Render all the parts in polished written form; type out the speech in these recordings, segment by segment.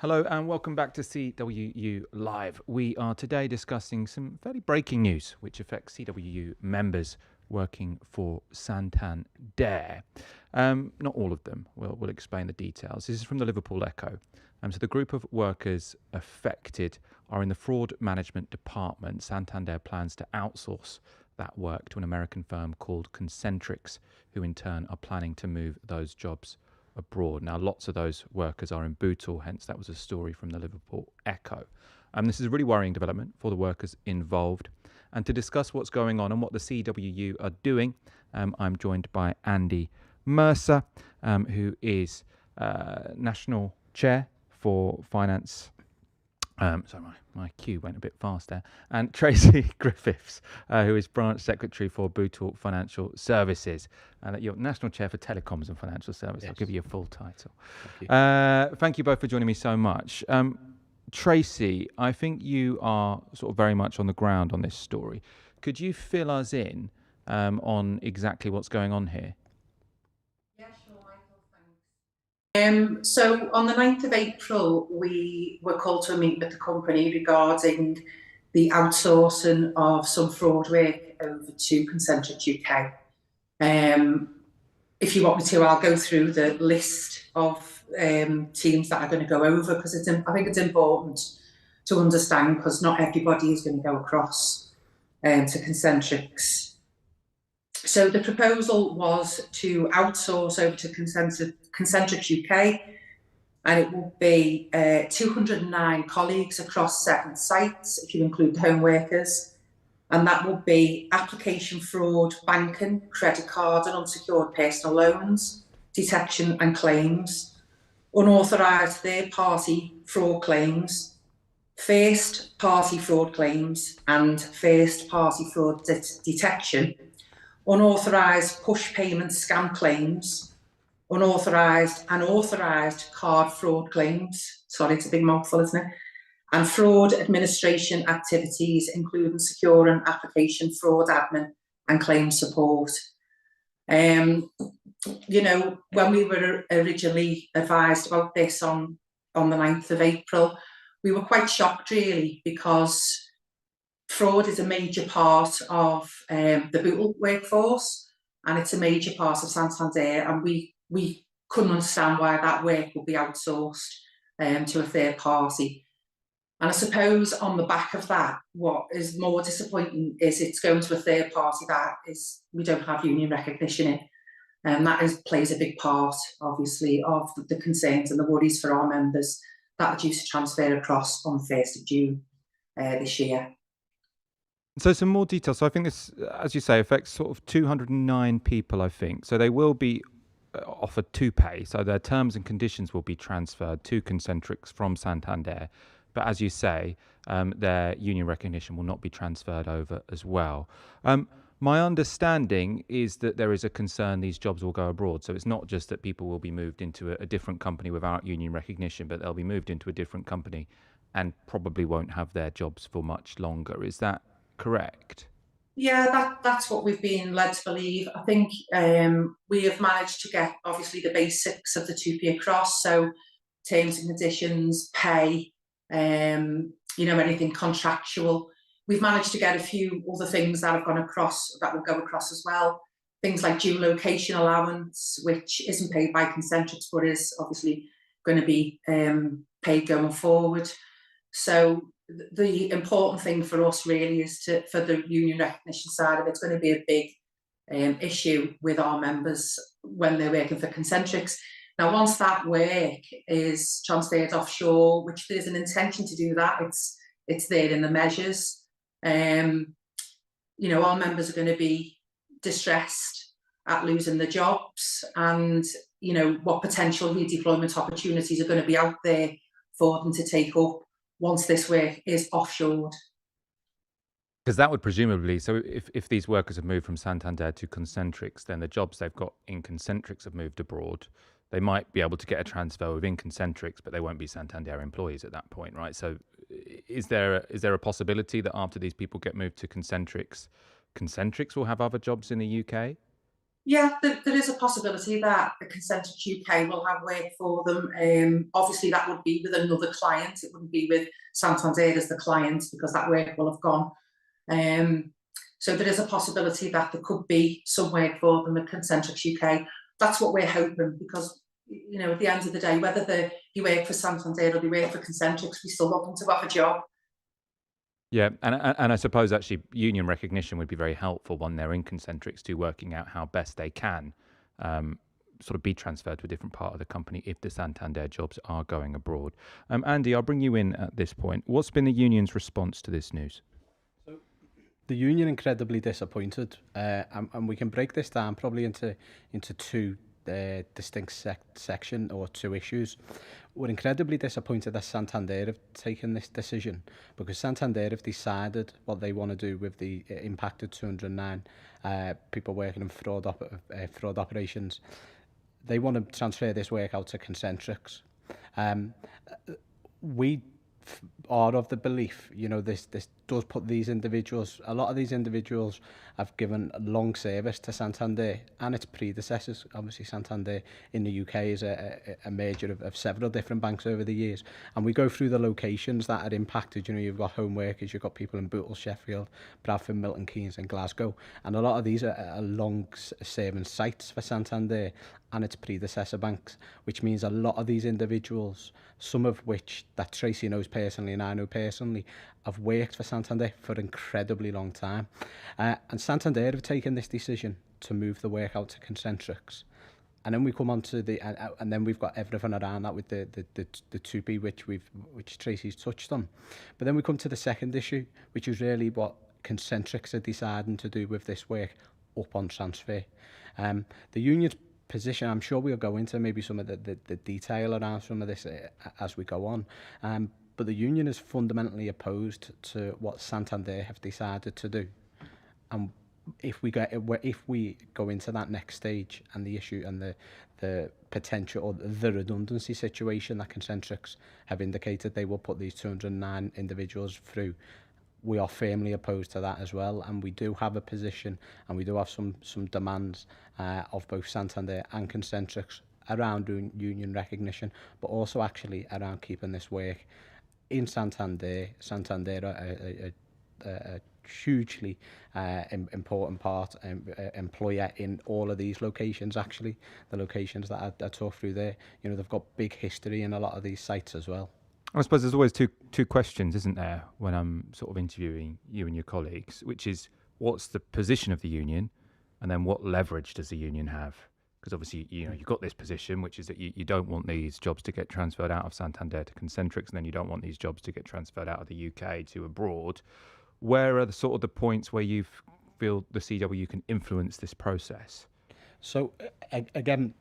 Hello and welcome back to CWU Live. We are today discussing some fairly breaking news which affects CWU members working for Santander. Not all of them. We'll explain the details. This is from the Liverpool Echo. So the group of workers affected are in the fraud management department. Santander plans to outsource that work to an American firm called Concentrix, who in turn are planning to move those jobs abroad. Now, lots of those workers are in Bootle, hence that was a story from the Liverpool Echo. This is a really worrying development for the workers involved. And to discuss what's going on and what the CWU are doing, I'm joined by Andy Mercer, who is National Chair for Finance. Sorry, my cue went a bit fast there. And Tracy Griffiths, who is Branch Secretary for Bootle Financial Services. And you're National Chair for Telecoms and Financial Services. Yes. I'll give you a full title. Thank you both for joining me so much. Tracy, I think you are sort of very much on the ground on this story. Could you fill us in on exactly what's going on here? So on the 9th of April, we were called to a meeting with the company regarding the outsourcing of some fraud work over to Concentric UK. If you want me to, I'll go through the list of teams that are going to go over, because I think it's important to understand, because not everybody is going to go across to Concentrix. So the proposal was to outsource over to Concentrix UK, and it will be 209 colleagues across 7 sites, if you include the home workers, and that will be application fraud, banking, credit card and unsecured personal loans, detection and claims, unauthorised third-party fraud claims, first-party fraud claims and first-party fraud detection, unauthorised push payment scam claims, unauthorised and authorised card fraud claims, sorry, it's a big mouthful, isn't it? And fraud administration activities, including securing application fraud admin and claim support. You know, when we were originally advised about this on the 9th of April, we were quite shocked, really, because fraud is a major part of the Bootle workforce, and it's a major part of Santander, and we couldn't understand why that work would be outsourced to a third party. And I suppose on the back of that, what is more disappointing is it's going to a third party that we don't have union recognition in. And that plays a big part, obviously, of the concerns and the worries for our members that are due to transfer across on the 1st of June this year. So some more details. So I think this, as you say, affects sort of 209 people, I think. So they will be offered Tupe. So their terms and conditions will be transferred to Concentrix from Santander. But as you say, their union recognition will not be transferred over as well. My understanding is that there is a concern these jobs will go abroad. So it's not just that people will be moved into a different company without union recognition, but they'll be moved into a different company and probably won't have their jobs for much longer. Is that correct? Yeah, that's what we've been led to believe. I think we have managed to get, obviously, the basics of the Tupe across. So terms and conditions, pay, you know, anything contractual. We've managed to get a few other things that have gone across, that will go across as well. Things like due location allowance, which isn't paid by Concentrix, but is obviously going to be paid going forward. So the important thing for us really is for the union recognition side of it's going to be a big issue with our members when they're working for Concentrix. Now, once that work is transferred offshore, which there's an intention to do that, it's there in the measures. You know, our members are going to be distressed at losing their jobs, and you know what potential redeployment opportunities are going to be out there for them to take up once this work is offshored. Because that would presumably, so if these workers have moved from Santander to Concentrix, then the jobs they've got in Concentrix have moved abroad. They might be able to get a transfer within Concentrix, but they won't be Santander employees at that point, right? So is there a possibility that after these people get moved to Concentrix, Concentrix will have other jobs in the UK? Yeah, there is a possibility that the Concentric UK will have work for them. Obviously, that would be with another client. It wouldn't be with Santander as the client because that work will have gone. So there is a possibility that there could be some work for them at Concentric UK. That's what we're hoping because, you know, at the end of the day, whether they work for Santander or they work for Concentrics, we still want them to have a job. Yeah, and I suppose actually union recognition would be very helpful when they're in concentrics to working out how best they can sort of be transferred to a different part of the company if the Santander jobs are going abroad. Andy, I'll bring you in at this point. What's been the union's response to this news? The union incredibly disappointed, and we can break this down probably into two distinct section or two issues. We're incredibly disappointed that Santander have taken this decision because Santander have decided what they want to do with the impacted 209 people working in fraud operations. They want to transfer this work out to Concentrics. We are of the belief, you know, this does put these individuals, a lot of these individuals have given long service to Santander and its predecessors. Obviously, Santander in the UK is a merger of several different banks over the years. And we go through the locations that are impacted. You know, you've got home workers, you've got people in Bootle, Sheffield, Bradford, Milton Keynes and Glasgow. And a lot of these are long-serving sites for Santander and its predecessor banks, which means a lot of these individuals, some of which that Tracy knows personally and I know personally, have worked for Santander for an incredibly long time. And Santander have taken this decision to move the work out to Concentrics. And then we come on to the, and then we've got everything around that with the Tupe, which Tracy's touched on. But then we come to the second issue, which is really what Concentrics are deciding to do with this work up on transfer. The union's position, I'm sure we'll go into maybe some of the detail around some of this as we go on. But the union is fundamentally opposed to what Santander have decided to do. And if we go into that next stage and the issue and the potential or the redundancy situation that Concentrics have indicated they will put these 209 individuals through, we are firmly opposed to that as well, and we do have a position and we do have some demands of both Santander and Concentrics around union recognition, but also actually around keeping this work in Santander. Santander a hugely important part employer in all of these locations. Actually, the locations that I talked through there, you know, they've got big history in a lot of these sites as well. I suppose there's always two questions, isn't there, when I'm sort of interviewing you and your colleagues, which is what's the position of the union, and then what leverage does the union have? Because obviously, you know, you've got this position, which is that you don't want these jobs to get transferred out of Santander to Concentrics, and then you don't want these jobs to get transferred out of the UK to abroad. Where are the sort of the points where you feel the CWU can influence this process? So again,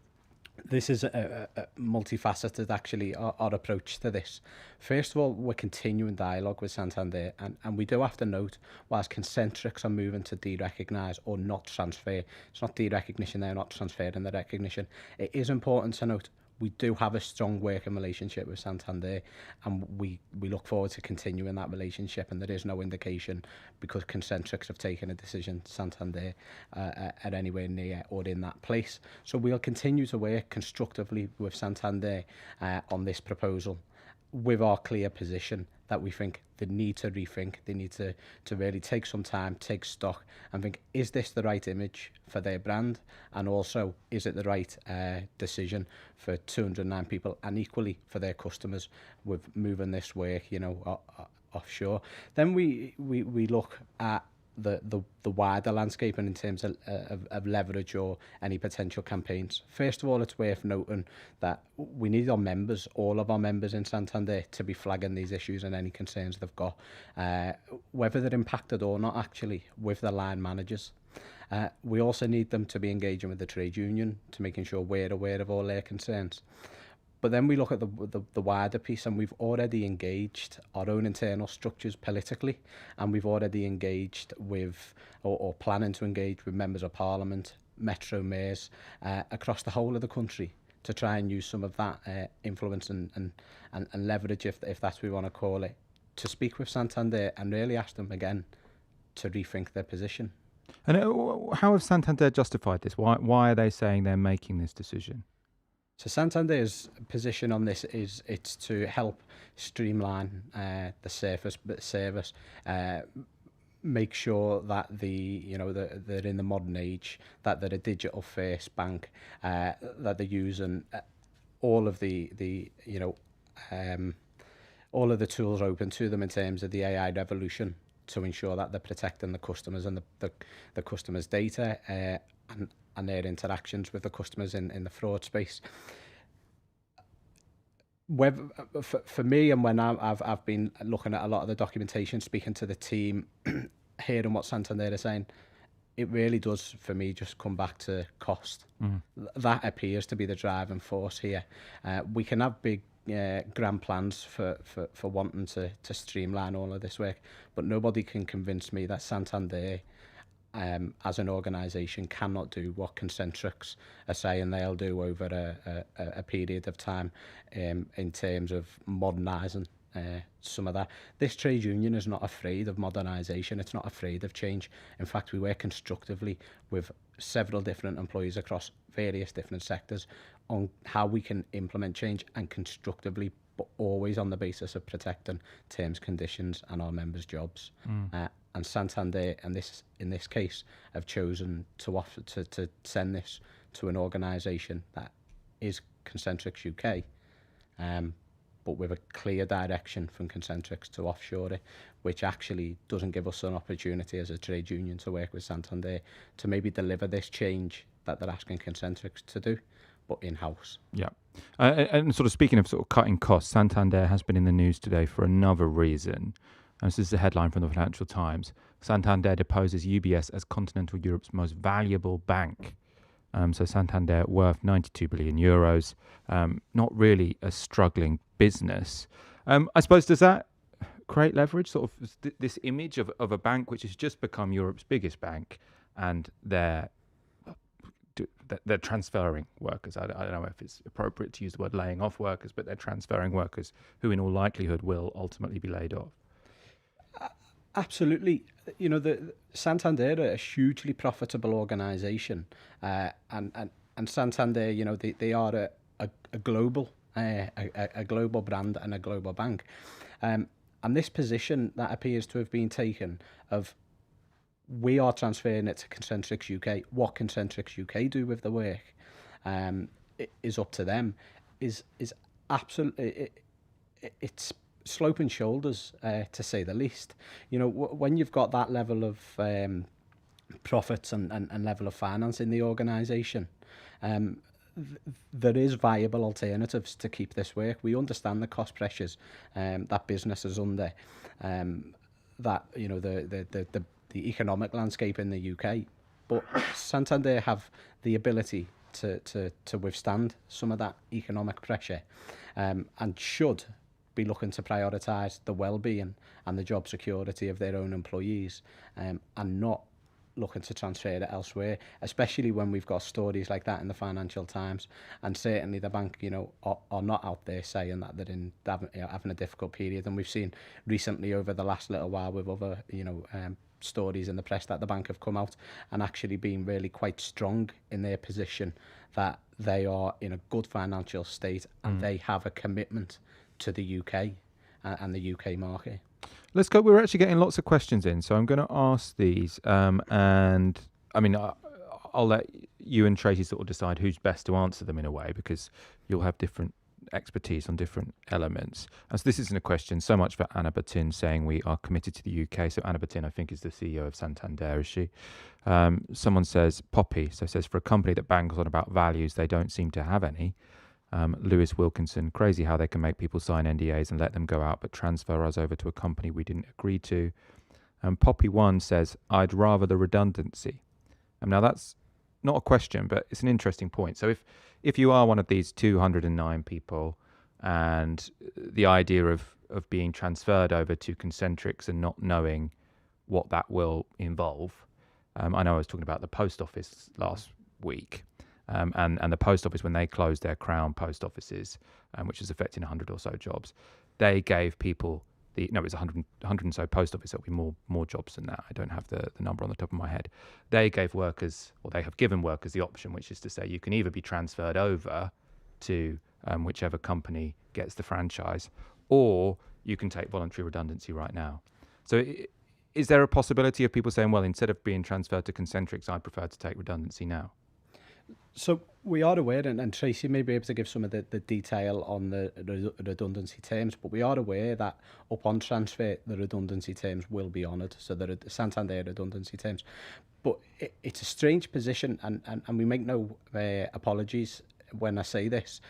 this is a multifaceted, actually, our approach to this. First of all, we're continuing dialogue with Santander, and we do have to note, whilst Concentrics are moving to de-recognise or not transfer, it's not de-recognition, they're not transferring the recognition. It is important to note we do have a strong working relationship with Santander, and we look forward to continuing that relationship, and there is no indication because Concentrics have taken a decision Santander are anywhere near or in that place. So we'll continue to work constructively with Santander on this proposal, with our clear position that we think they need to rethink, they need to really take some time, take stock and think, is this the right image for their brand? And also, is it the right decision for 209 people and equally for their customers with moving this work, you know, offshore? Then we look at the wider landscape and in terms of leverage or any potential campaigns. First of all, it's worth noting that we need our members, all of our members in Santander, to be flagging these issues and any concerns they've got, whether they're impacted or not, actually, with the line managers. We also need them to be engaging with the trade union to making sure we're aware of all their concerns. But then we look at the wider piece, and we've already engaged our own internal structures politically, and we've already engaged with, or planning to engage with members of Parliament, Metro mayors, across the whole of the country to try and use some of that influence and leverage, if that's what we want to call it, to speak with Santander and really ask them again to rethink their position. And how have Santander justified this? Why are they saying they're making this decision? So Santander's position on this is it's to help streamline the service, make sure that they're in the modern age, that they're a digital first bank, that they're using all of the all of the tools open to them in terms of the AI revolution, to ensure that they're protecting the customers and the customers' data and their interactions with the customers in the fraud space. For me, and when I've been looking at a lot of the documentation, speaking to the team, hearing what Santander is saying, it really does for me just come back to cost. That appears to be the driving force here. We can have big grand plans for wanting to streamline all of this work, but nobody can convince me that Santander as an organisation cannot do what Concentrics are saying they'll do over a period of time in terms of modernising some of that. This trade union is not afraid of modernisation. It's not afraid of change. In fact, we work constructively with several different employees across various different sectors on how we can implement change, and constructively, but always on the basis of protecting terms, conditions and our members' jobs. And Santander, and in this case, have chosen to send this to an organisation that is Concentrics UK, but with a clear direction from Concentrics to offshore it, which actually doesn't give us an opportunity as a trade union to work with Santander to maybe deliver this change that they're asking Concentrics to do, but in-house. Yeah. And sort of speaking of sort of cutting costs, Santander has been in the news today for another reason. And this is a headline from the Financial Times. Santander deposes UBS as continental Europe's most valuable bank. So Santander worth 92 billion euros. Not really a struggling business. I suppose, does that create leverage? Sort of this image of a bank which has just become Europe's biggest bank, and they're transferring workers. I don't know if it's appropriate to use the word laying off workers, but they're transferring workers who in all likelihood will ultimately be laid off. Absolutely. The Santander are a hugely profitable organisation, and Santander, they are a global brand and a global bank, and this position that appears to have been taken of, we are transferring it to Concentrics UK. What Concentrics UK do with the work is up to them. Is absolutely it's sloping shoulders, to say the least. When you've got that level of profits and level of finance in the organisation, there is viable alternatives to keep this work. We understand the cost pressures that business is under, that the economic landscape in the UK, but Santander have the ability to withstand some of that economic pressure, and should be looking to prioritise the well-being and the job security of their own employees, and not looking to transfer it elsewhere, especially when we've got stories like that in the Financial Times. And certainly the bank, are not out there saying that they're having a difficult period. And we've seen recently over the last little while with other, stories in the press that the bank have come out and actually been really quite strong in their position that they are in a good financial state and they have a commitment to the UK and the UK market. Let's go. We're actually getting lots of questions in, so I'm going to ask these. And I mean, I'll let you and Tracy sort of decide who's best to answer them in a way, because you'll have different expertise on different elements. And so this isn't a question so much for Anna Batin saying we are committed to the UK. So Anna Batin, I think, is the CEO of Santander, is she? Someone says, Poppy, so says, for a company that bangs on about values, they don't seem to have any. Lewis Wilkinson, crazy how they can make people sign NDAs and let them go out, but transfer us over to a company we didn't agree to. Poppy One says, I'd rather the redundancy. Now that's not a question, but it's an interesting point. So if you are one of these 209 people, and the idea of being transferred over to Concentrics and not knowing what that will involve, I know I was talking about the post office last week. And the post office, when they closed their Crown post offices, which is affecting 100 or so jobs, they gave people no, it's 100 and so post office. It'll be more jobs than that. I don't have the number on the top of my head. They gave workers, or they have given workers the option, which is to say you can either be transferred over to whichever company gets the franchise, or you can take voluntary redundancy right now. So is there a possibility of people saying, well, instead of being transferred to Concentrics, I'd prefer to take redundancy now? So we are aware, and Tracy may be able to give some of the detail on the redundancy terms, but we are aware that upon transfer, the redundancy terms will be honoured, so the Santander redundancy terms. But it's a strange position, and we make no apologies when I say this.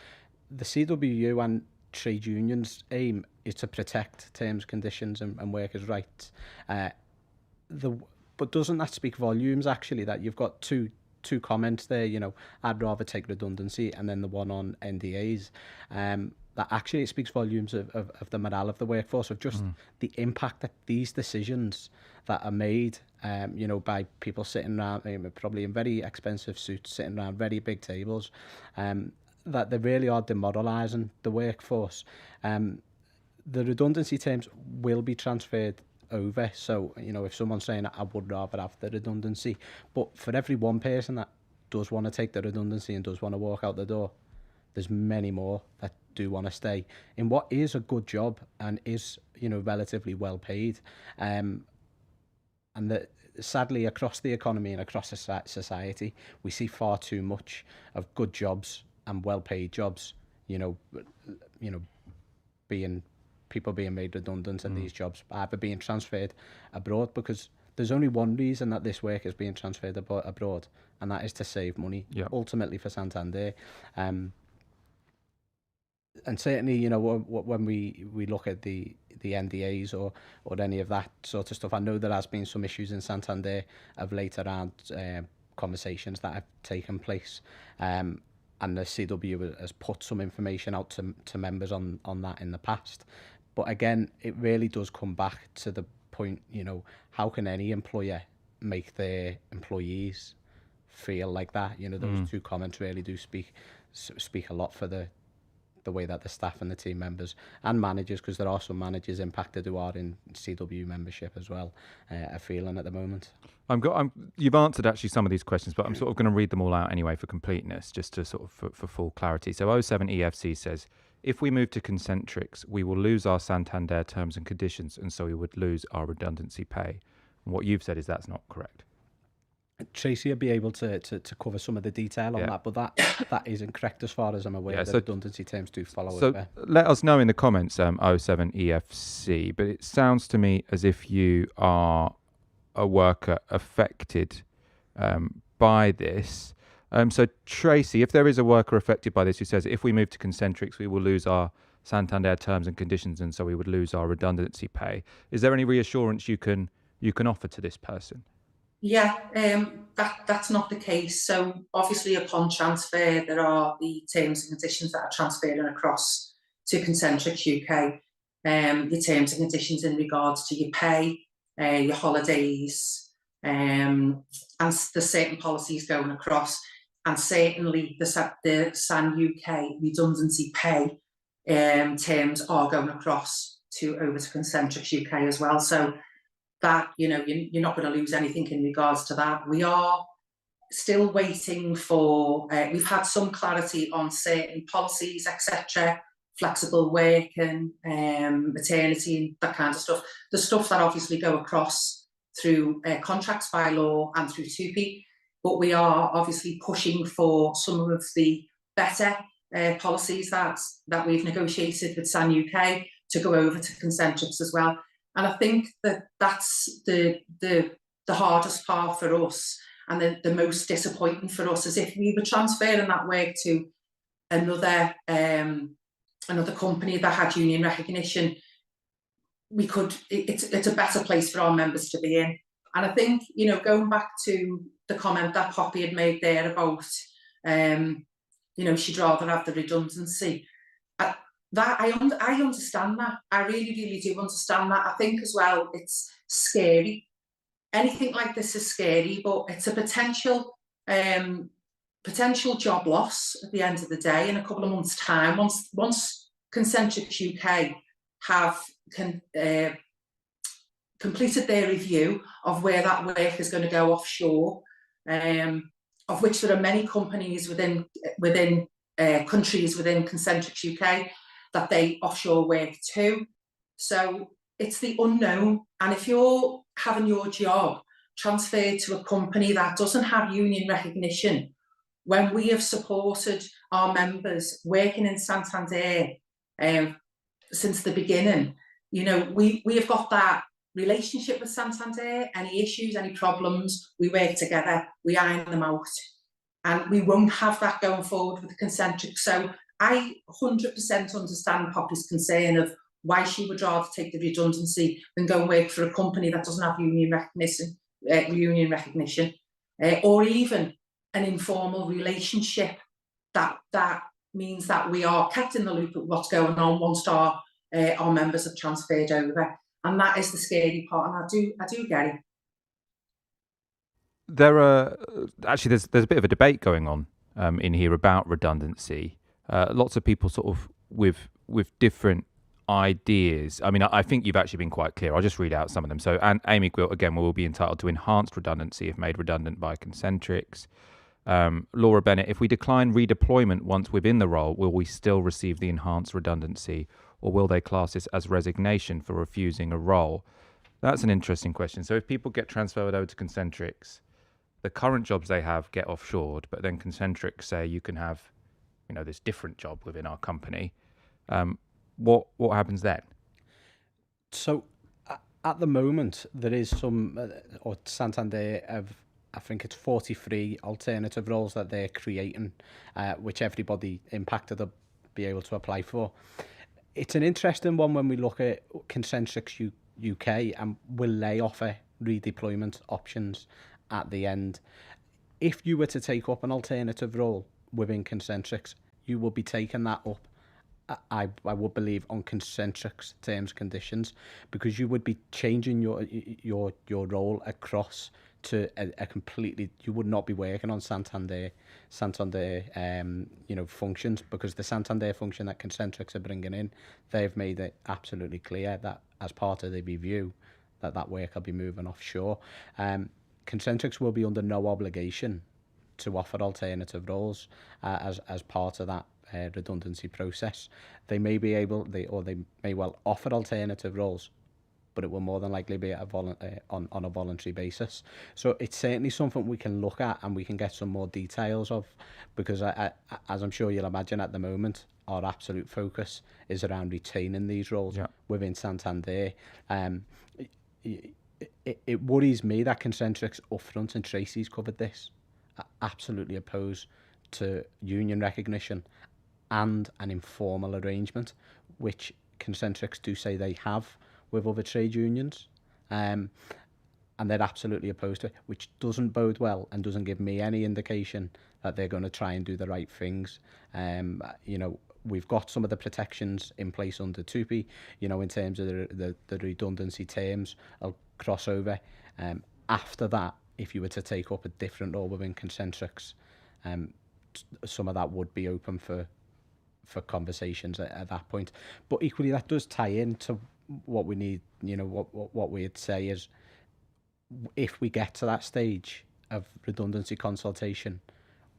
The CWU and trade unions' aim is to protect terms, conditions and workers' rights. But doesn't that speak volumes, actually, that you've got two comments there, you know, I'd rather take redundancy, and then the one on NDAs, that actually it speaks volumes of the morale of the workforce, of just the impact that these decisions that are made, you know, by people sitting around, probably in very expensive suits, sitting around very big tables, that they really are demoralising the workforce. The redundancy terms will be transferred over. So, you know, if someone's saying I would rather have the redundancy, but for every one person that does want to take the redundancy and does want to walk out the door, there's many more that do want to stay in what is a good job and is, you know, relatively well paid. And that sadly across the economy and across society, we see far too much of good jobs and well paid jobs, you know, people being made redundant in these jobs, either being transferred abroad, because there's only one reason that this work is being transferred abroad, and that is to save money, ultimately for Santander. And certainly, you know, when we look at the NDAs or any of that sort of stuff, I know there has been some issues in Santander of late around conversations that have taken place. And the CWU has put some information out to members on that in the past. But again, it really does come back to the point, you know, how can any employer make their employees feel like that? You know, those two comments really do speak a lot for the way that the staff and the team members and managers, because there are some managers impacted who are in CWU membership as well, are feeling at the moment. You've answered actually some of these questions, but I'm sort of going to read them all out anyway for completeness, just to sort of for full clarity. So 07EFC says, if we move to Concentrics, we will lose our Santander terms and conditions, and so we would lose our redundancy pay. And what you've said is that's not correct. Tracy will be able to cover some of the detail on that, but that is incorrect as far as I'm aware. The redundancy terms do follow. So let us know in the comments, 07EFC, but it sounds to me as if you are a worker affected by this. So Tracy, if there is a worker affected by this who says, if we move to Concentrics, we will lose our Santander terms and conditions, and so we would lose our redundancy pay, is there any reassurance you can offer to this person? Yeah, that's not the case. So obviously upon transfer, there are the terms and conditions that are transferring across to Concentrics UK. The terms and conditions in regards to your pay, your holidays, and the certain policies going across, and certainly the SAN UK redundancy pay terms are going across over to Concentrics UK as well. So that, you know, you're not going to lose anything in regards to that. We are still waiting for, we've had some clarity on certain policies, etc., flexible work and maternity and that kind of stuff. The stuff that obviously go across through contracts by law and through Tupe, but we are obviously pushing for some of the better policies that we've negotiated with SAN UK to go over to Concentrics as well. And I think that's the hardest part for us, and the most disappointing for us, is if we were transferring that work to another company that had union recognition, we could. It's a better place for our members to be in. And I think, you know, going back to the comment that Poppy had made there about, you know, she'd rather have the redundancy. That I understand that. I really, really do understand that. I think as well, it's scary. Anything like this is scary, but it's a potential job loss at the end of the day in a couple of months' time. Once Concentrics UK have completed their review of where that work is going to go offshore, of which there are many companies within countries within Concentrix UK that they offshore work to. So it's the unknown, and if you're having your job transferred to a company that doesn't have union recognition, when we have supported our members working in Santander since the beginning, we have got that relationship with Santander. Any issues, any problems, we work together, we iron them out, and we won't have that going forward with Concentrix. So I 100% understand Poppy's concern of why she would rather take the redundancy than go and work for a company that doesn't have union recognition, or even an informal relationship that means that we are kept in the loop of what's going on once our members have transferred over, and that is the scary part. And I do get it. There are actually there's a bit of a debate going on in here about redundancy. Lots of people sort of with different ideas. I mean, I think you've actually been quite clear. I'll just read out some of them. So, and Amy Gwilt, again, will be entitled to enhanced redundancy if made redundant by Concentrix. Laura Bennett, if we decline redeployment once within the role, will we still receive the enhanced redundancy, or will they class this as resignation for refusing a role? That's an interesting question. So if people get transferred over to Concentrix, the current jobs they have get offshored, but then Concentrix say you can have, this different job within our company. What happens then? So at the moment, there is some, or Santander have, I think it's 43 alternative roles that they're creating, which everybody impacted will be able to apply for. It's an interesting one when we look at Concentrix UK, and will they offer redeployment options at the end? If you were to take up an alternative role within Concentrix, you will be taking that up, I would believe, on Concentrix terms and conditions, because you would be changing your role across to a completely, you would not be working on Santander functions, because the Santander function that Concentrix are bringing in, they've made it absolutely clear that as part of the review that work will be moving offshore. Concentrix will be under no obligation to offer alternative roles as part of that redundancy process. They may be able, they may well offer alternative roles, but it will more than likely be on a voluntary basis. So it's certainly something we can look at and we can get some more details of, because as I'm sure you'll imagine, at the moment, our absolute focus is around retaining these roles within Santander. It worries me that Concentrix upfront, and Tracy's covered this, are absolutely opposed to union recognition and an informal arrangement, which Concentrix do say they have with other trade unions, and they're absolutely opposed to it, which doesn't bode well and doesn't give me any indication that they're going to try and do the right things. We've got some of the protections in place under Tupe, in terms of the redundancy terms, I'll cross over. After that, if you were to take up a different role within Concentrix, some of that would be open for conversations at that point. But equally, that does tie into what we need. What we'd say is, if we get to that stage of redundancy consultation,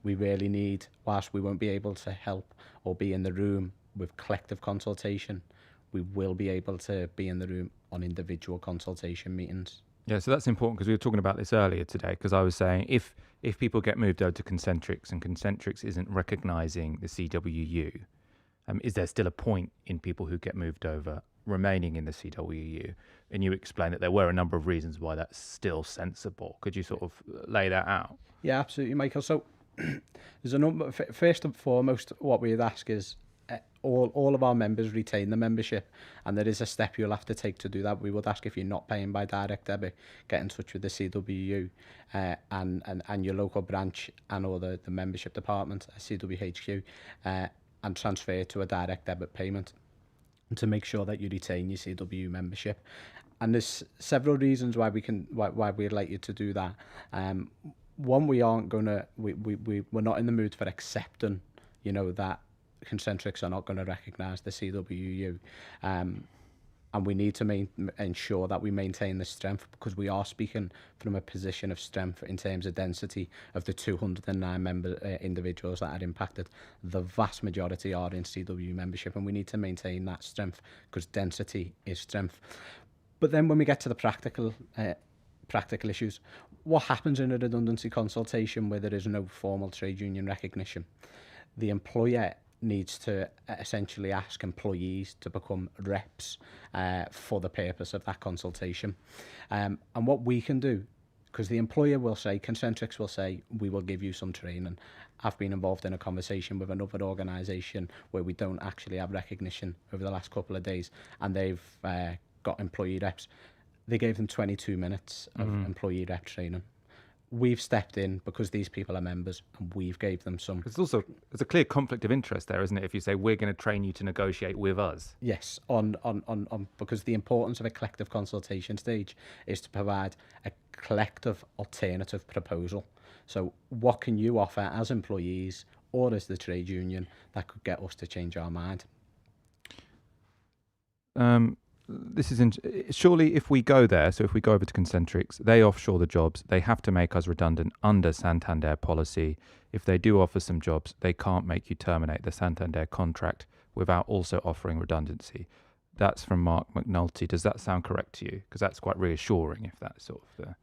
we really need, whilst we won't be able to help or be in the room with collective consultation, we will be able to be in the room on individual consultation meetings. Yeah, so that's important, because we were talking about this earlier today, because I was saying if people get moved over to Concentrix and Concentrix isn't recognising the CWU, is there still a point in people who get moved over remaining in the CWU? And you explained that there were a number of reasons why that's still sensible. Could you sort of lay that out? Yeah, absolutely, Michael. So there's a number. First and foremost, what we'd ask is all of our members retain the membership, and there is a step you'll have to take to do that. We would ask, if you're not paying by direct debit, get in touch with the CWU and your local branch or the membership department at CWHQ, and transfer to a direct debit payment to make sure that you retain your CWU membership. And there's several reasons why we'd like you to do that. One, we're not in the mood for accepting, that Concentrix are not going to recognise the CWU. and we need to ensure that we maintain the strength, because we are speaking from a position of strength in terms of density. Of the 209 individuals that are impacted, the vast majority are in CWU membership, and we need to maintain that strength because density is strength. But then when we get to the practical issues, what happens in a redundancy consultation where there is no formal trade union recognition? The employer needs to essentially ask employees to become reps for the purpose of that consultation. And what we can do, because the employer will say, Concentrix will say, we will give you some training. I've been involved in a conversation with another organisation where we don't actually have recognition over the last couple of days, and they've got employee reps. They gave them 22 minutes of employee rep training. We've stepped in because these people are members, and we've gave them some. There's a clear conflict of interest there, isn't it? If you say we're going to train you to negotiate with us. Yes, on because the importance of a collective consultation stage is to provide a collective alternative proposal. So what can you offer as employees or as the trade union that could get us to change our mind? This is surely if we go there, so if we go over to Concentrix, they offshore the jobs, they have to make us redundant under Santander policy. If they do offer some jobs, they can't make you terminate the Santander contract without also offering redundancy. That's from Mark McNulty. Does that sound correct to you? Because that's quite reassuring if that's sort of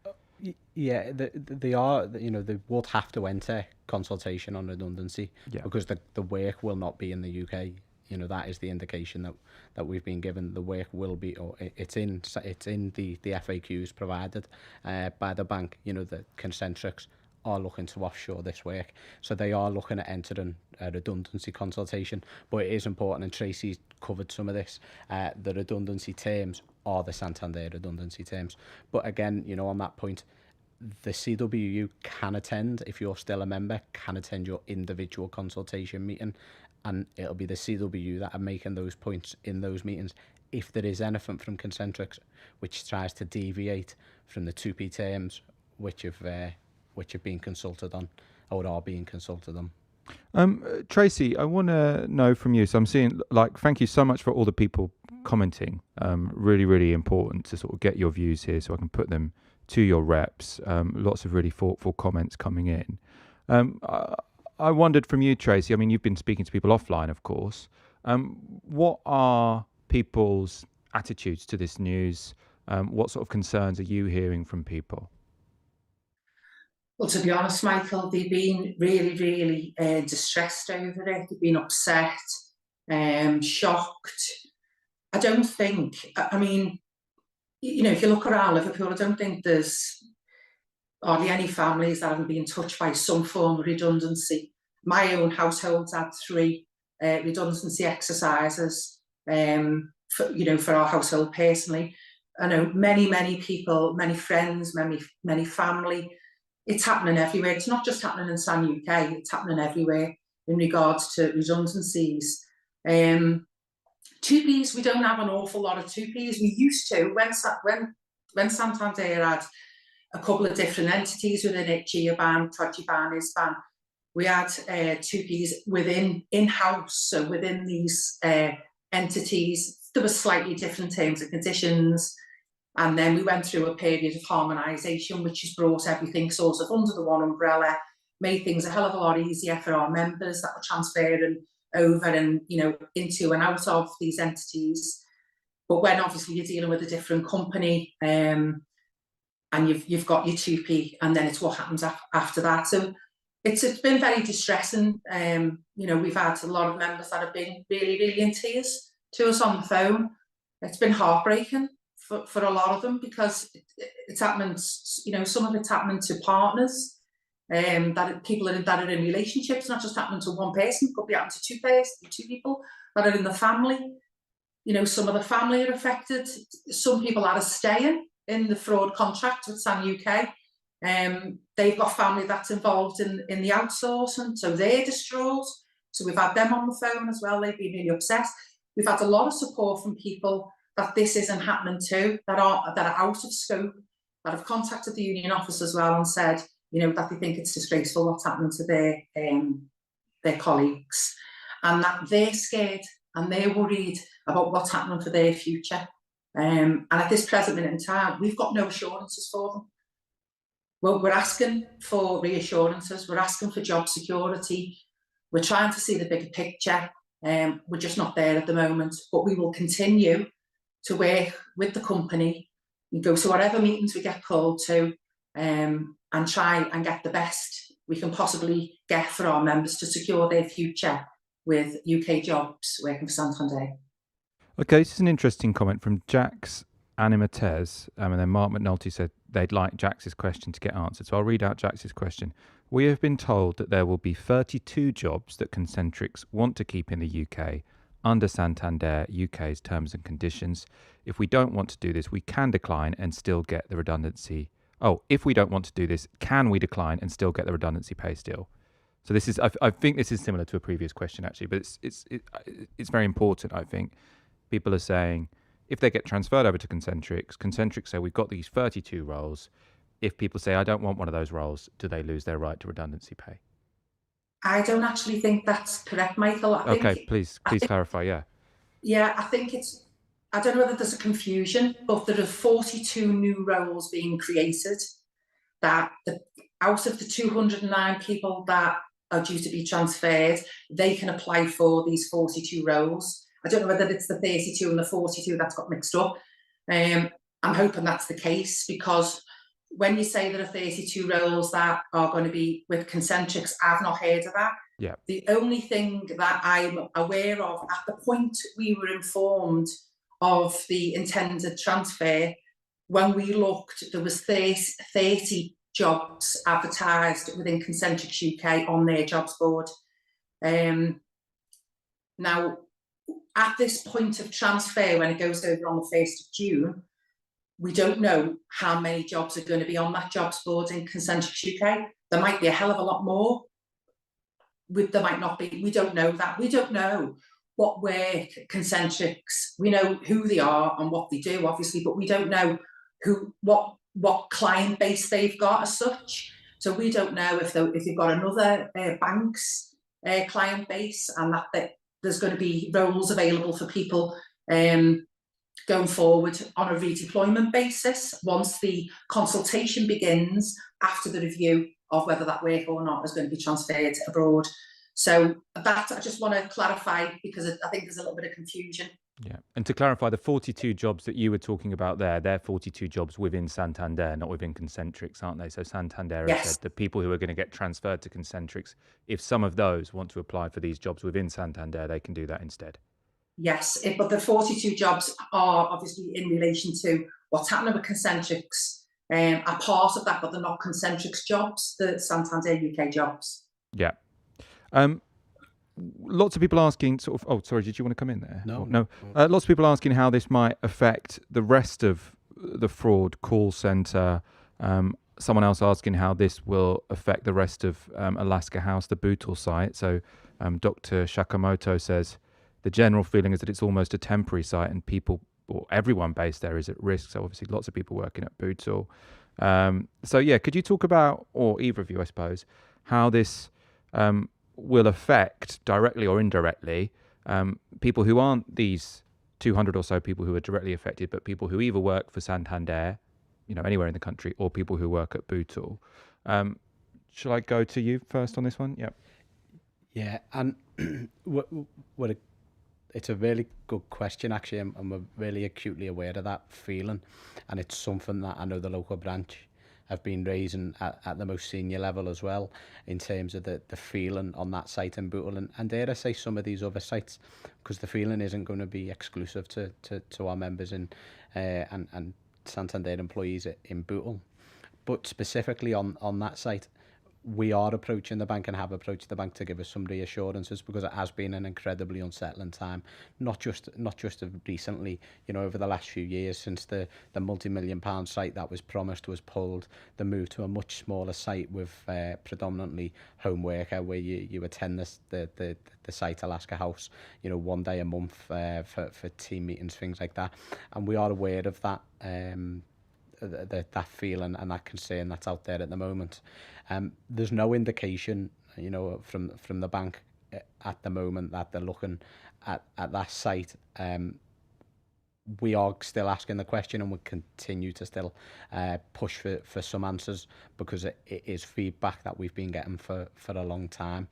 yeah, they are, they would have to enter consultation on redundancy because the work will not be in the UK. That is the indication that we've been given. The work will be, or it's in the FAQs provided by the bank. The Concentrix are looking to offshore this work, so they are looking at entering a redundancy consultation. But it is important, and Tracy's covered some of this. The redundancy terms are the Santander redundancy terms. But again, on that point, the CWU can attend, if you're still a member, can attend your individual consultation meeting. And it'll be the CWU that are making those points in those meetings. If there is anything from Concentrix which tries to deviate from the Tupe terms, which have been consulted on or are being consulted on. Tracy, I want to know from you. So I'm seeing, thank you so much for all the people commenting. Really, really important to sort of get your views here so I can put them to your reps. Lots of really thoughtful comments coming in. I wondered from you, Tracy, I mean, you've been speaking to people offline, of course. What are people's attitudes to this news? What sort of concerns are you hearing from people? Well, to be honest, Michael, they've been really, really distressed over it. They've been upset, shocked. I don't think, I mean, if you look around Liverpool, I don't think there's hardly any families that haven't been touched by some form of redundancy. My own household's had 3 redundancy exercises for our household personally. I know many people, many friends, many family. It's happening everywhere. It's not just happening in San UK, it's happening everywhere in regards to redundancies. 2Ps, we don't have an awful lot of 2Ps. We used to, when Santander had a couple of different entities within it, Geoban, Tragiban, Isban. We had 2Ps in-house, so within these entities, there were slightly different terms and conditions. And then we went through a period of harmonisation, which has brought everything sort of under the one umbrella, made things a hell of a lot easier for our members that were transferring over and, into and out of these entities. But when obviously you're dealing with a different company, and you've got your 2P, and then it's what happens after that. So it's been very distressing. We've had a lot of members that have been really, really in tears to us on the phone. It's been heartbreaking for a lot of them because it's happening. Some of it's happening to partners, people that are in relationships. Not just happening to one person. It could be happening to 2 people that are in the family. Some of the family are affected. Some people are staying in the fraud contract with San UK. They've got family that's involved in the outsourcing, so they're distraught. So we've had them on the phone as well. They've been really upset. We've had a lot of support from people that this isn't happening to, that are out of scope, that have contacted the union office as well and said, that they think it's disgraceful what's happening to their colleagues, and that they're scared and they're worried about what's happening for their future. And at this present minute in time, we've got no assurances for them. Well, we're asking for reassurances, we're asking for job security, we're trying to see the bigger picture. We're just not there at the moment, but we will continue to work with the company. We go to whatever meetings we get called to, and try and get the best we can possibly get for our members to secure their future with UK jobs working for Santander. Okay, this is an interesting comment from Jax Animatez, and then Mark McNulty said they'd like Jax's question to get answered. So I'll read out Jax's question. We have been told that there will be 32 jobs that Concentrix want to keep in the UK under Santander UK's terms and conditions. If we don't want to do this, we can decline and still get the redundancy. Oh, if we don't want to do this, can we decline and still get the redundancy pay still? So this is, I think this is similar to a previous question actually, but it's very important. I think people are saying if they get transferred over to Concentrix say we've got these 32 roles. If people say I don't want one of those roles, do they lose their right to redundancy pay? I don't actually think that's correct, Michael. Okay, please clarify. Yeah, I think I don't know whether there's a confusion, but there are 42 new roles being created that out of the 209 people that are due to be transferred, they can apply for these 42 roles. I don't know whether it's the 32 and the 42 that's got mixed up. I'm hoping that's the case, because when you say there are 32 roles that are going to be with Concentrix, I've not heard of that. Yeah. The only thing that I'm aware of at the point we were informed of the intended transfer, when we looked, there was 30 jobs advertised within Concentrix UK on their jobs board. Now, at this point of transfer, when it goes over on the 1st of June, we don't know how many jobs are going to be on that jobs board in Concentrix UK. There might be a hell of a lot more. There might not be. We don't know that. We don't know what work Concentrix, we know who they are and what they do, obviously, but we don't know what client base they've got as such. So we don't know if they've got another bank's client base, and that there's going to be roles available for people going forward on a redeployment basis once the consultation begins after the review of whether that work or not is going to be transferred abroad. So that I just want to clarify, because I think there's a little bit of confusion. Yeah, and to clarify, the 42 jobs that you were talking about there, they're 42 jobs within Santander, not within Concentrix, aren't they? So Santander has said the people who are going to get transferred to Concentrix, if some of those want to apply for these jobs within Santander, they can do that instead. Yes, but the 42 jobs are obviously in relation to what's happening with Concentrix, are part of that, but they're not Concentrix jobs, the Santander UK jobs. Yeah. Lots of people asking sort of, oh, sorry, did you want to come in there? No. Lots of people asking how this might affect the rest of the fraud call center. Someone else asking how this will affect the rest of Alaska House, the Bootle site. So Dr. Shakamoto says, the general feeling is that it's almost a temporary site and people, or everyone based there is at risk. So obviously lots of people working at Bootle. So yeah, could you talk about, or either of you, I suppose, how this will affect directly or indirectly people who aren't these 200 or so people who are directly affected, but people who either work for Santander, anywhere in the country, or people who work at Bootle. Shall I go to you first on this one? Yep. Yeah, and it's a really good question, actually, and we're really acutely aware of that feeling, and it's something that I know the local branch have been raising at the most senior level as well, in terms of the feeling on that site in Bootle, and dare I say some of these other sites, because the feeling isn't going to be exclusive to our members and Santander employees in Bootle, but specifically on that site. We are approaching the bank and have approached the bank to give us some reassurances, because it has been an incredibly unsettling time, not just of recently, over the last few years, since the multi-million-pound site that was promised was pulled, the move to a much smaller site with predominantly home worker, where you attend the site Alaska House, one day a month for team meetings, things like that, and we are aware of that. That feeling and that concern that's out there at the moment. There's no indication, from the bank at the moment that they're looking at that site we are still asking the question, and we continue to still push for some answers, because it is feedback that we've been getting for a long time.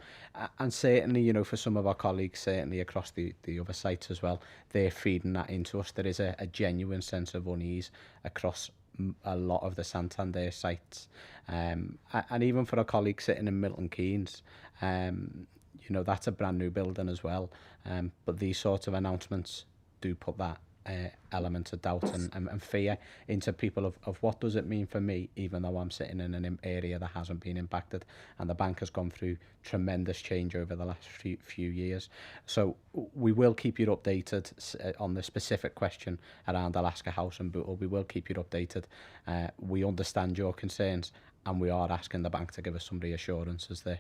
And certainly, you know, for some of our colleagues, certainly across the other sites as well, they're feeding that into us. There is a genuine sense of unease across a lot of the Santander sites, and even for our colleagues sitting in Milton Keynes, you know, that's a brand new building as well, but these sorts of announcements do put that element of doubt and fear into people of what does it mean for me, even though I'm sitting in an area that hasn't been impacted. And the bank has gone through tremendous change over the last few years. So we will keep you updated on the specific question around Alaska House and Bootle. We will keep you updated. We understand your concerns, and we are asking the bank to give us some reassurances there.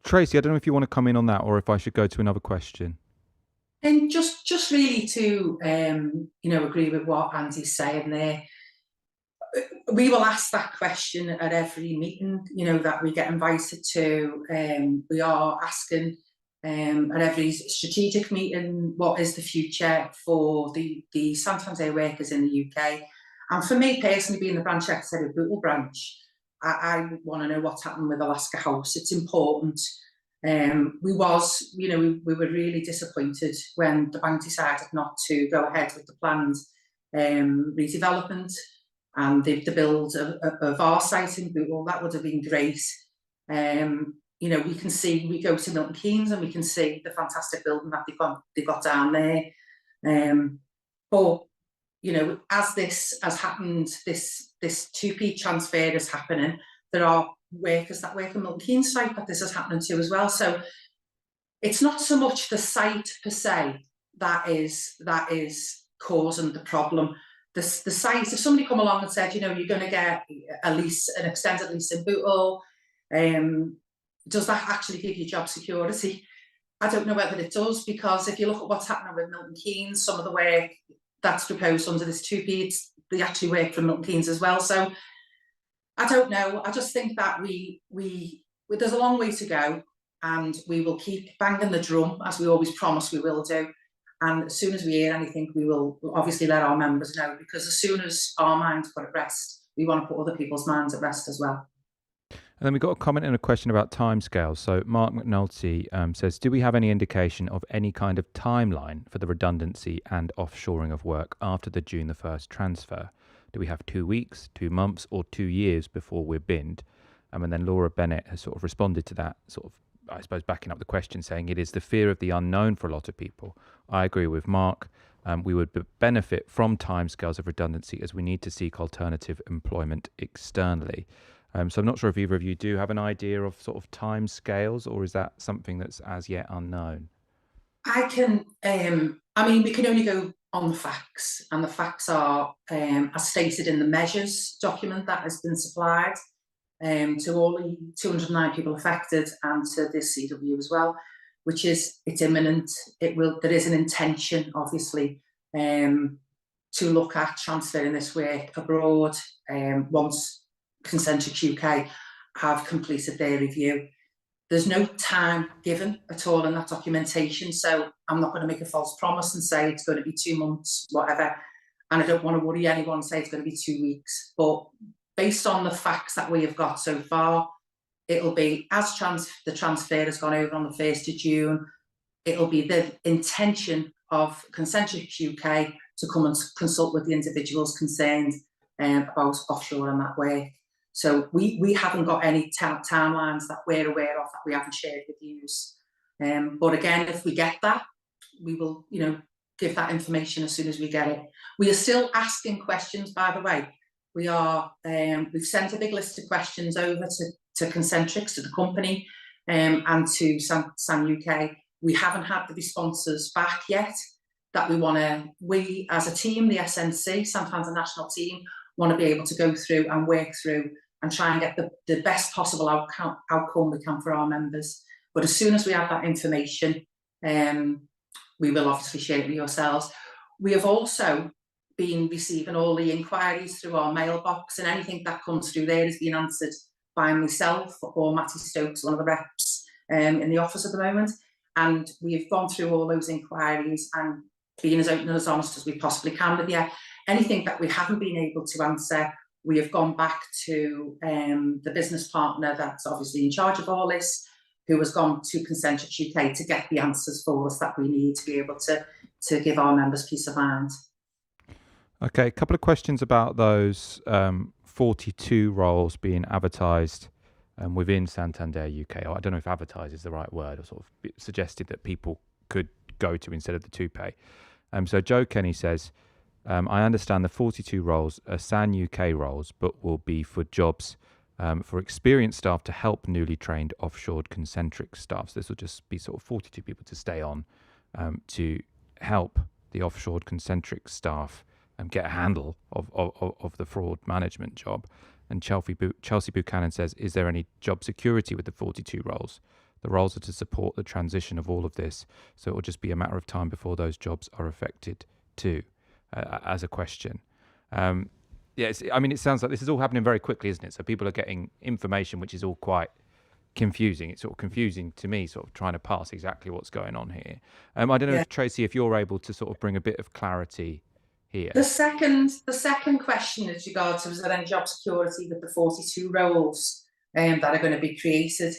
Tracy, I don't know if you want to come in on that, or if I should go to another question. And just really to you know, agree with what Andy's saying there. We will ask that question at every meeting, you know, that we get invited to. We are asking at every strategic meeting, what is the future for the Santander workers in the UK? And for me personally, being the branch secretary of Bootle branch, I want to know what's happened with Alaska House. It's important. We were really disappointed when the bank decided not to go ahead with the planned redevelopment and the build of our site in Bootle. That would have been great. You know, we go to Milton Keynes and we can see the fantastic building that they've got down there. But you know, as this has happened, this Tupe transfer is happening, there are workers that work in Milton Keynes site that this is happening to as well. So it's not so much the site per se that is causing the problem. The site, if somebody come along and said, you know, you're going to get a lease, an extended lease in Bootle, does that actually give you job security? I don't know whether it does, because if you look at what's happening with Milton Keynes, some of the work that's proposed under this Tupe, they actually work from Milton Keynes as well. So I don't know. I just think that there's a long way to go, and we will keep banging the drum, as we always promise we will do. And as soon as we hear anything, we will obviously let our members know, because as soon as our minds put at rest, we want to put other people's minds at rest as well. And then we got a comment and a question about timescales. So Mark McNulty says, do we have any indication of any kind of timeline for the redundancy and offshoring of work after the June the 1st transfer? Do we have 2 weeks, 2 months, or 2 years before we're binned? And then Laura Bennett has sort of responded to that, sort of, I suppose, backing up the question, saying it is the fear of the unknown for a lot of people. I agree with Mark. We would benefit from timescales of redundancy, as we need to seek alternative employment externally. So I'm not sure if either of you do have an idea of sort of timescales, or is that something that's as yet unknown? I can, I mean, we can only go on the facts, and the facts are as stated in the measures document that has been supplied to all the 209 people affected, and to this CWU as well, which is, it's imminent. There is an intention, obviously, to look at transferring this work abroad once Concentric UK have completed their review. There's no time given at all in that documentation, so I'm not going to make a false promise and say it's going to be 2 months, whatever, and I don't want to worry anyone and say it's going to be 2 weeks. But based on the facts that we have got so far, it'll be, as the transfer has gone over on the 1st of June, it'll be the intention of Concentric UK to come and consult with the individuals concerned about offshore and that work. So we haven't got any timelines that we're aware of that we haven't shared with you. But again, if we get that, we will, you know, give that information as soon as we get it. We are still asking questions, by the way. We are, we've sent a big list of questions over to Concentrics, to the company, and to San UK. We haven't had the responses back yet that we as a team, the SNC, Santander National Team, want to be able to go through and work through and try and get the best possible outcome we can for our members. But as soon as we have that information, we will obviously share it with yourselves. We have also been receiving all the inquiries through our mailbox, and anything that comes through there is being answered by myself or Matty Stokes, one of the reps in the office at the moment. And we've gone through all those inquiries, and being as open and as honest as we possibly can with you. Anything that we haven't been able to answer, we have gone back to the business partner that's obviously in charge of all this, who has gone to Concentrics UK to get the answers for us that we need to be able to give our members peace of mind. Okay, a couple of questions about those 42 roles being advertised within Santander UK. Or I don't know if advertise is the right word, or sort of suggested that people could go to instead of the Tupe. So Joe Kenny says, I understand the 42 roles are SAN UK roles, but will be for jobs for experienced staff to help newly trained offshored Concentric staff. So this will just be sort of 42 people to stay on to help the offshored Concentric staff get a handle of the fraud management job. And Chelsea Buchanan says, is there any job security with the 42 roles? The roles are to support the transition of all of this, so it will just be a matter of time before those jobs are affected too, as a question. Yes, I mean, it sounds like this is all happening very quickly, isn't it? So people are getting information which is all quite confusing. It's sort of confusing to me, sort of trying to parse exactly what's going on here. I don't know, if Tracy, if you're able to sort of bring a bit of clarity here. The second question is regard to, is there any job security with the 42 roles that are going to be created?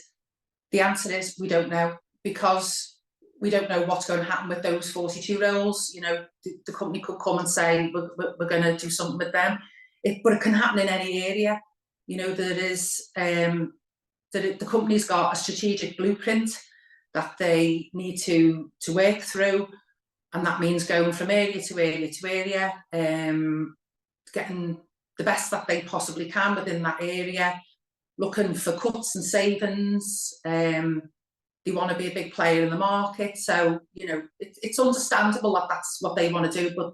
The answer is we don't know, because we don't know what's going to happen with those 42 roles. You know, the company could come and say we're going to do something with them, but it can happen in any area. You know, there is the company's got a strategic blueprint that they need to work through, and that means going from area to area to area, getting the best that they possibly can within that area, looking for cuts and savings. They want to be a big player in the market, so you know it's understandable that that's what they want to do. But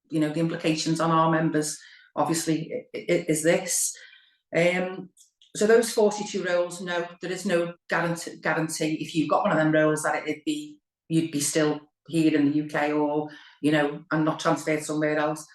you know, the implications on our members obviously is this. So those 42 roles, no, there is no guarantee if you've got one of them roles that you'd be still here in the UK, or you know, and not transferred somewhere else.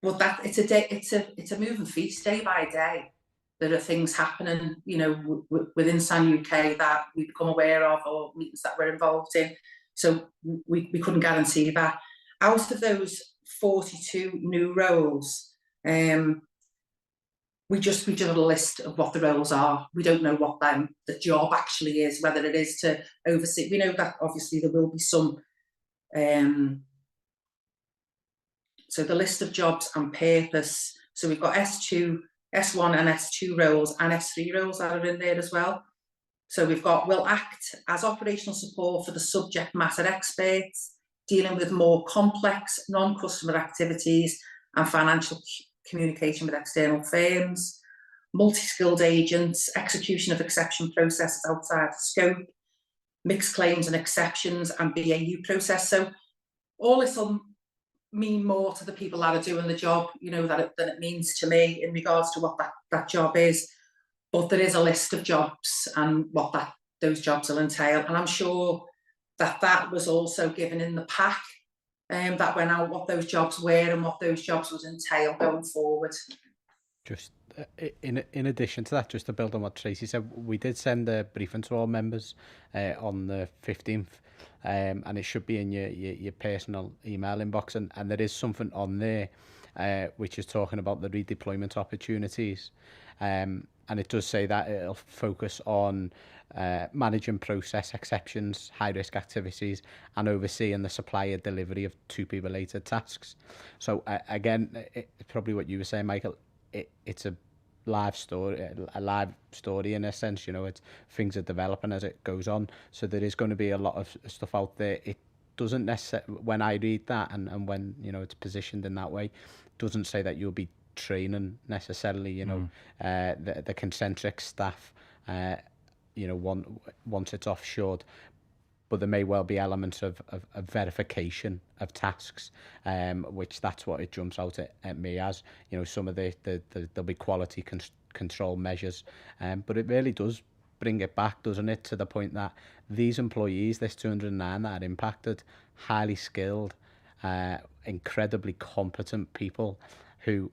But that it's a moving feast day by day. There are things happening, you know, within SAN UK that we become aware of, or meetings that we're involved in. So we couldn't guarantee that. Out of those 42 new roles, we just have a list of what the roles are. We don't know what the job actually is, whether it is to oversee. We know that obviously there will be some. So the list of jobs and purpose. So we've got S1 and S2 roles, and S3 roles that are in there as well. So we've got, will act as operational support for the subject matter experts, dealing with more complex non-customer activities and financial communication with external firms, multi-skilled agents, execution of exception processes outside the scope, mixed claims and exceptions, and BAU process. So all this will mean more to the people that are doing the job, you know, than it means to me in regards to what that job is. But there is a list of jobs and what those jobs will entail. And I'm sure that was also given in the pack that went out, what those jobs were and what those jobs would entail going forward. Just in addition to that, just to build on what Tracy said, we did send a briefing to all members on the 15th, and it should be in your personal email inbox, and there is something on there which is talking about the redeployment opportunities, and it does say that it'll focus on managing process exceptions, high risk activities, and overseeing the supplier delivery of Tupe related tasks. So again, it's probably what you were saying, Michael. It's a live story in a sense. You know, things are developing as it goes on, so there is going to be a lot of stuff out there. It doesn't necessarily, when I read that and when, you know, it's positioned in that way, doesn't say that you'll be training necessarily, you know, the Concentric staff, you know, once it's offshored. But there may well be elements of verification of tasks, which that's what it jumps out at me as. You know, some of there'll be quality control measures, but it really does bring it back, doesn't it, to the point that these employees, this 209 that are impacted, highly skilled, incredibly competent people who,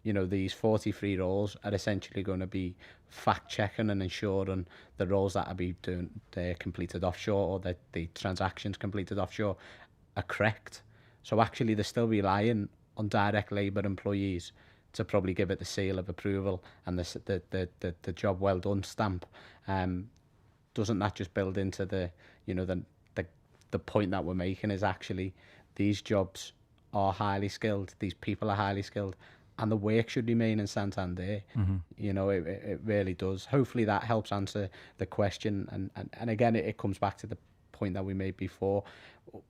you know, these 43 roles are essentially going to be fact-checking and ensuring the roles that are be doing completed offshore, or that the transactions completed offshore are correct. So actually they're still relying on direct labour employees to probably give it the seal of approval and the job well done stamp. Doesn't that just build into the, you know, the point that we're making is actually these jobs are highly skilled, these people are highly skilled, and the work should remain in Santander. You know, it really does. Hopefully that helps answer the question. And again, it comes back to the point that we made before.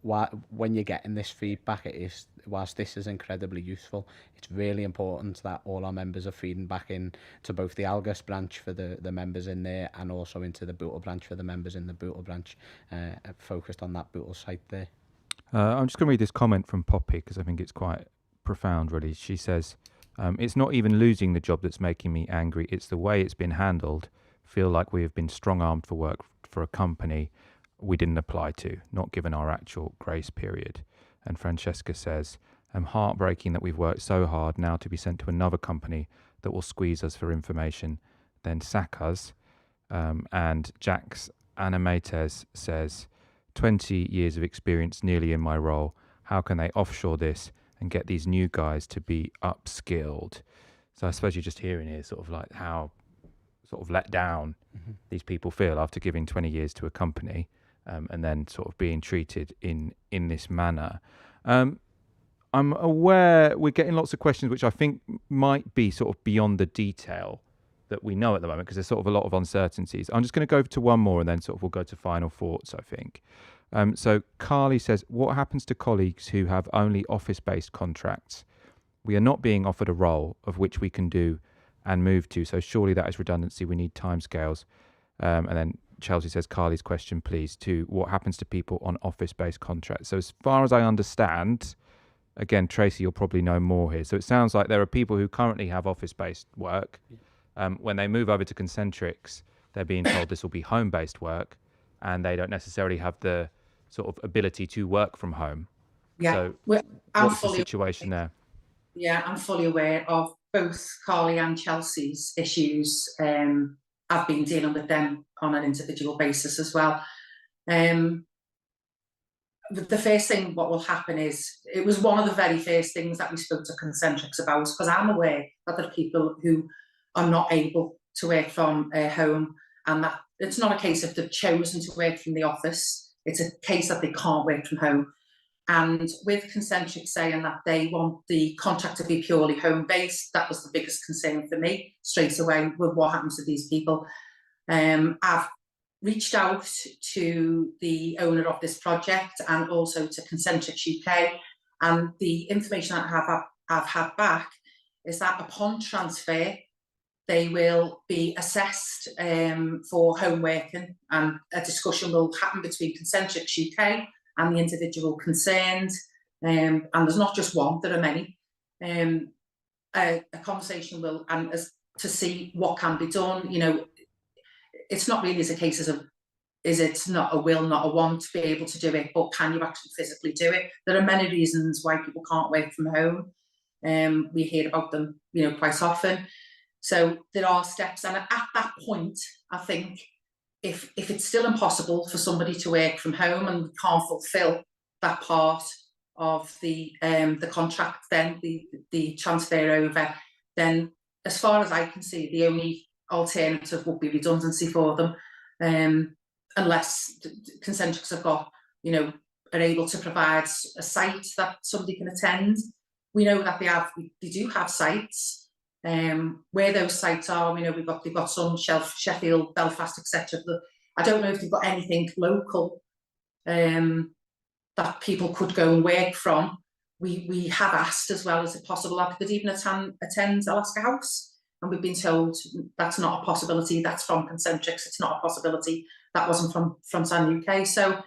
When you're getting this feedback, it is, whilst this is incredibly useful, it's really important that all our members are feeding back in to both the Algus branch for the members in there and also into the Bootle branch for the members in the Bootle branch, focused on that Bootle site there. I'm just going to read this comment from Poppy because I think it's quite profound, really. She says, it's not even losing the job that's making me angry. It's the way it's been handled. Feel like we have been strong-armed for work for a company we didn't apply to, not given our actual grace period. And Francesca says, heartbreaking that we've worked so hard now to be sent to another company that will squeeze us for information, then sack us. And Jax Animates says, 20 years of experience nearly in my role. How can they offshore this and get these new guys to be upskilled? So I suppose you're just hearing here sort of like how sort of let down these people feel after giving 20 years to a company, and then sort of being treated in this manner. I'm aware we're getting lots of questions which I think might be sort of beyond the detail that we know at the moment, because there's sort of a lot of uncertainties. I'm just going to go to one more and then sort of we'll go to final thoughts, I think. So Carly says, what happens to colleagues who have only office-based contracts? We are not being offered a role of which we can do and move to, so surely that is redundancy. We need timescales. And then Chelsea says, Carly's question, please, to what happens to people on office-based contracts? So as far as I understand, again, Tracy, you'll probably know more here. So it sounds like there are people who currently have office-based work. When they move over to Concentrix, they're being told this will be home-based work, and they don't necessarily have the sort of ability to work from home. Yeah, so what's the situation there? Yeah, I'm fully aware of both Carly and Chelsea's issues. I've been dealing with them on an individual basis as well. The first thing what will happen is, it was one of the very first things that we spoke to Concentrix about, because I'm aware that there are people who are not able to work from home, and that it's not a case of they've chosen to work from the office, it's a case that they can't work from home. And with Concentrix saying that they want the contract to be purely home-based, that was the biggest concern for me straight away with what happens to these people. I've reached out to the owner of this project and also to Concentrix UK, and the information that I've had back is that upon transfer, they will be assessed for home working, and a discussion will happen between Concentrix UK and the individual concerned. And there's not just one, there are many. A conversation will, and as to see what can be done. You know, it's not really as a case of, is it not a will, not a want to be able to do it, but can you actually physically do it? There are many reasons why people can't work from home. We hear about them, you know, quite often. So there are steps, and at that point, I think if it's still impossible for somebody to work from home and can't fulfil that part of the contract, then the transfer over, then as far as I can see, the only alternative would be redundancy for them, unless Concentrix have got, you know, are able to provide a site that somebody can attend. We know that they do have sites. Where those sites are, we know they've got some Sheffield, Belfast, etc. I don't know if they've got anything local that people could go and work from. We have asked as well, is it possible that they could even attend Alaska House, and we've been told that's not a possibility. That's from Concentrix. It's not a possibility. That wasn't from San UK. So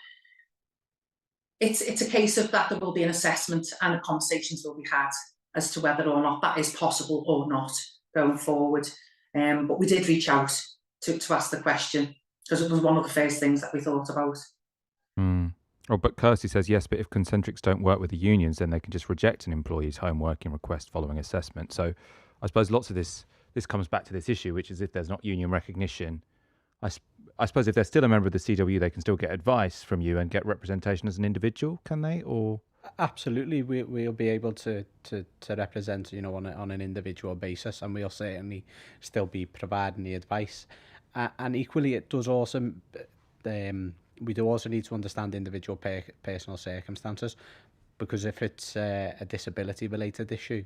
it's a case of that there will be an assessment and conversations will be had as to whether or not that is possible or not going forward. But we did reach out to ask the question, because it was one of the first things that we thought about. Oh, but Kirsty says, yes, but if Concentrix don't work with the unions, then they can just reject an employee's home working request following assessment. So I suppose lots of this comes back to this issue, which is if there's not union recognition, I suppose if they're still a member of the CWU, they can still get advice from you and get representation as an individual, can they? Or Absolutely, we'll be able to represent, on an individual basis, and we'll certainly still be providing the advice. And equally, it does also, we do also need to understand individual personal circumstances, because if it's a disability related issue,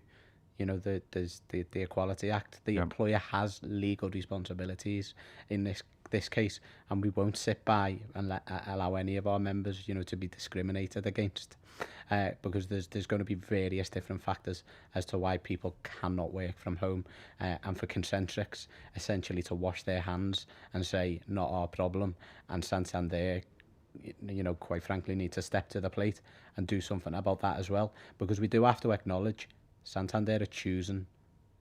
there's the Equality Act. The employer has legal responsibilities in this case, and we won't sit by and allow any of our members, to be discriminated against, because there's going to be various different factors as to why people cannot work from home, and for Concentrics essentially to wash their hands and say, not our problem, and Santander, quite frankly, need to step to the plate and do something about that as well, because we do have to acknowledge Santander are choosing.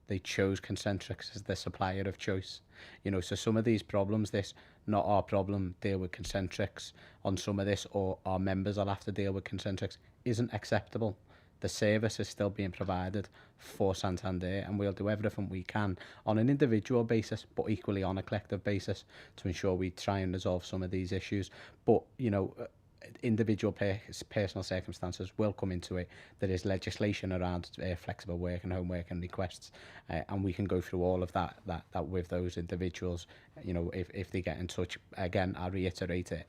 They chose Concentrics as their supplier of choice. So some of these problems, this not our problem, deal with Concentrics on some of this, or our members will have to deal with Concentrics, isn't acceptable. The service is still being provided for Santander, and we'll do everything we can on an individual basis, but equally on a collective basis, to ensure we try and resolve some of these issues. But, individual personal circumstances will come into it. There is legislation around flexible work and home working requests, and we can go through all of that with those individuals. If they get in touch, again, I'll reiterate it,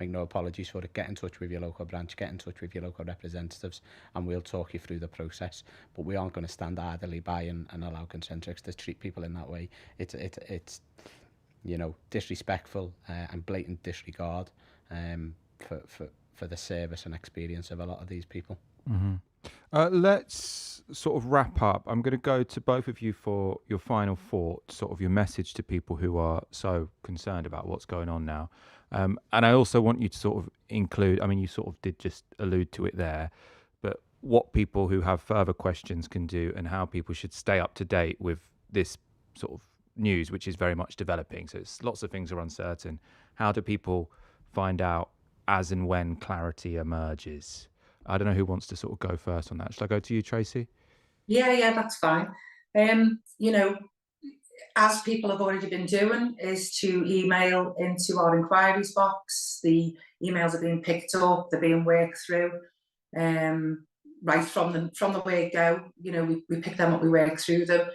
make no apologies for it, get in touch with your local branch, get in touch with your local representatives, and we'll talk you through the process. But we aren't going to stand idly by and allow Concentrics to treat people in that way. It's disrespectful and blatant disregard for the service and experience of a lot of these people. Mm-hmm. Let's sort of wrap up. I'm going to go to both of you for your final thoughts, sort of your message to people who are so concerned about what's going on now. And I also want you to sort of include, I mean, you sort of did just allude to it there, but what people who have further questions can do and how people should stay up to date with this sort of news, which is very much developing. So it's, lots of things are uncertain. How do people find out as and when clarity emerges? I don't know who wants to sort of go first on that. Shall I go to you, Tracy? Yeah, that's fine. As people have already been doing, is to email into our inquiries box. The emails are being picked up, they're being worked through, right from the word go. We pick them up, we work through them.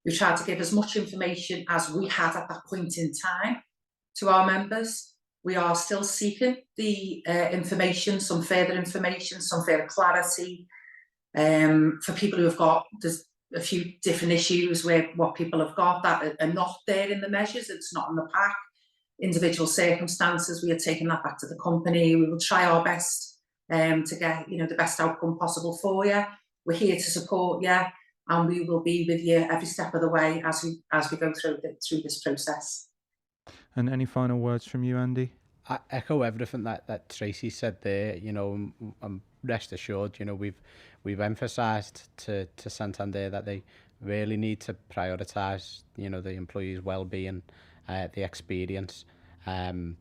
We try to give as much information as we had at that point in time to our members. We are still seeking the information, some further clarity, for people who have got, there's a few different issues where what people have got that are not there in the measures, it's not in the pack. Individual circumstances, we are taking that back to the company. We will try our best to get the best outcome possible for you. We're here to support you, and we will be with you every step of the way as we go through this process. And any final words from you, Andy? I echo everything that Tracy said there. I'm rest assured, we've emphasised to Santander that they really need to prioritise, the employees' well-being, the experience, and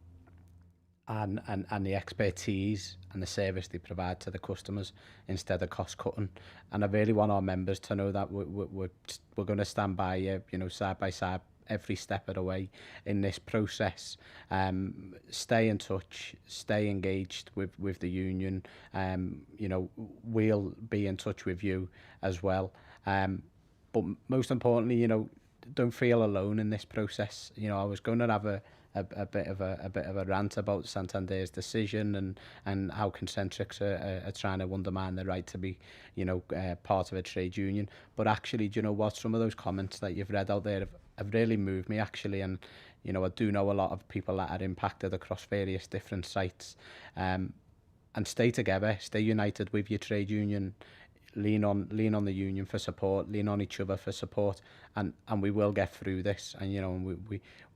the expertise and the service they provide to the customers instead of cost cutting. And I really want our members to know that we're going to stand by you, side by side, every step of the way in this process. Stay in touch, stay engaged with the union. We'll be in touch with you as well. But most importantly, don't feel alone in this process. I was going to have a bit of a rant about Santander's decision and how Concentrics are trying to undermine the right to be, part of a trade union. But actually, do you know what? Some of those comments that you've read out there have really moved me, actually. And, I do know a lot of people that are impacted across various different sites. And stay together, stay united with your trade union. Lean on the union for support, lean on each other for support, and we will get through this. And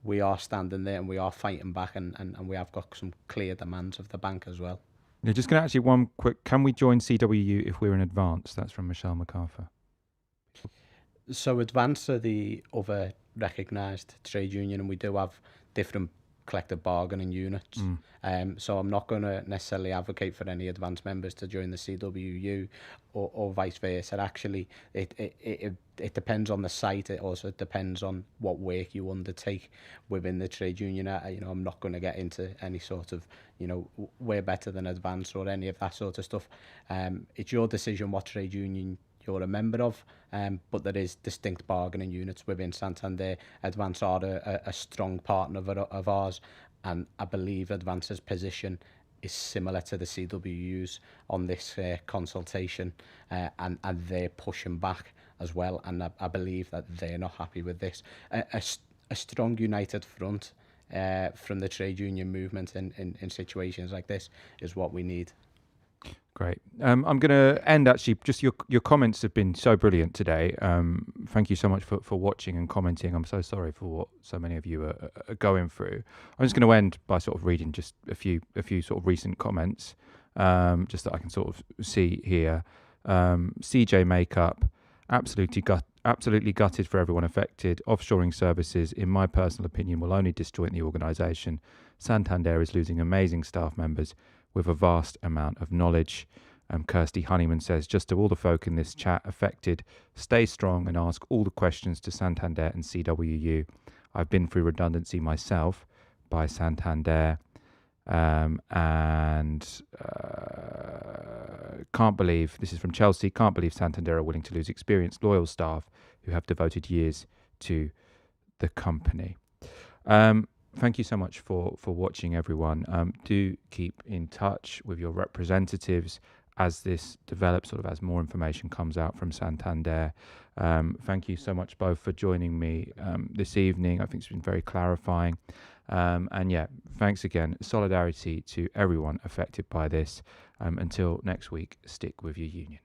we are standing there and we are fighting back, and we have got some clear demands of the bank as well. Yeah, just going to actually one quick, can we join CWU if we're in advance? That's from Michelle MacArthur. So Advance are the other recognised trade union, and we do have different collective bargaining units. So I'm not going to necessarily advocate for any advanced members to join the CWU or vice versa. Actually, it depends on the site. It also depends on what work you undertake within the trade union. I'm not going to get into any sort of, we're better than advanced or any of that sort of stuff. It's your decision what trade union you're a member of, but there is distinct bargaining units within Santander. Advance are a strong partner of ours, and I believe Advance's position is similar to the CWU's on this consultation, and they're pushing back as well, and I believe that they're not happy with this. A strong united front from the trade union movement in situations like this is what we need. Great. I'm going to end actually, just your comments have been so brilliant today. Thank you so much for watching and commenting. I'm so sorry for what so many of you are going through. I'm just going to end by sort of reading just a few sort of recent comments, just that I can sort of see here. CJ Makeup, absolutely gutted for everyone affected. Offshoring services, in my personal opinion, will only disjoint the organisation. Santander is losing amazing staff members with a vast amount of knowledge. Kirsty Honeyman says, just to all the folk in this chat affected, stay strong and ask all the questions to Santander and CWU. I've been through redundancy myself by Santander, and can't believe, this is from Chelsea, can't believe Santander are willing to lose experienced, loyal staff who have devoted years to the company. Thank you so much for watching, everyone. Do keep in touch with your representatives as this develops, sort of as more information comes out from Santander. Thank you so much both for joining me this evening. I think it's been very clarifying. And yeah, thanks again. Solidarity to everyone affected by this. Until next week, stick with your union.